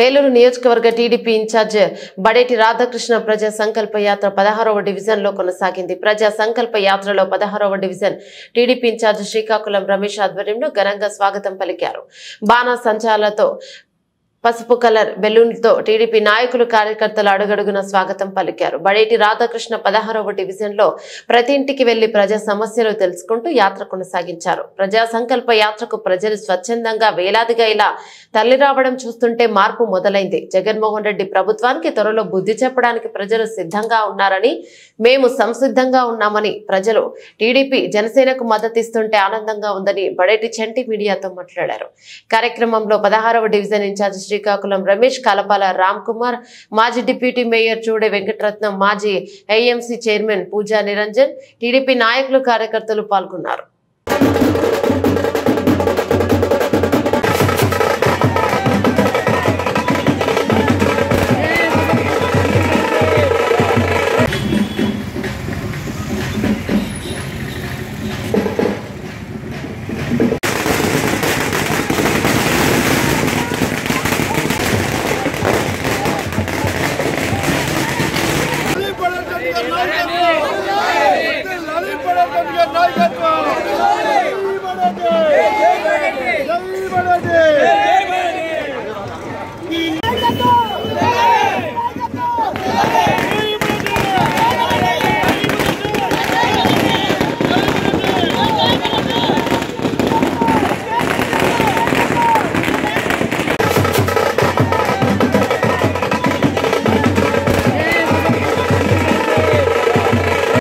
ఏలూరు నియోజకవర్గ TDP incharge Badeti Radhakrishna ప్రజా Sankalpa Yatra 16వ division లో కొనసాగింది. ప్రజా సంకల్ప యాత్రలో 16వ division TDP in charge Srikakulam Ramesh ఆధ్వర్యంలో ఘనంగా స్వాగతం పలికారు. బాణా సంచాలతో పసుపు కలర్ బెలూన్లతో టీడీపీ నాయకులు కార్యకర్తలు అడుగడుగున స్వాగతం పలికారు. బడేటి రాధాకృష్ణ 16వ డివిజన్ లో ప్రతి ఇంటికి వెళ్లి ప్రజా సమస్యలు తెలుసుకుంటూ యాత్ర కొనసాగించారు. ప్రజా సంకల్ప యాత్రకు ప్రజలు స్వచ్ఛందంగా వేలాదిగా ఇలా తల్లి రావడం చూస్తుంటే మార్పు మొదలైంది. జగన్మోహన్ రెడ్డి ప్రభుత్వానికి త్వరలో బుద్ధి చెప్పడానికి ప్రజలు సిద్ధంగా ఉన్నారని, మేము సంసిద్ధంగా ఉన్నామని, ప్రజలు టీడీపీ జనసేనకు మద్దతిస్తుంటే ఆనందంగా ఉందని బడేటి చంటి మీడియాతో మాట్లాడారు. కార్యక్రమంలో 16వ డివిజన్ ఇన్ఛార్జ్ శ్రీకాకుళం రమేష్, కలపాల రామ్ కుమార్, మాజీ డిప్యూటీ మేయర్ చూడే వెంకటరత్నం, మాజీ ఐఎంసీ చైర్మన్ పూజా నిరంజన్, టీడీపీ నాయకులు కార్యకర్తలు పాల్గొన్నారు.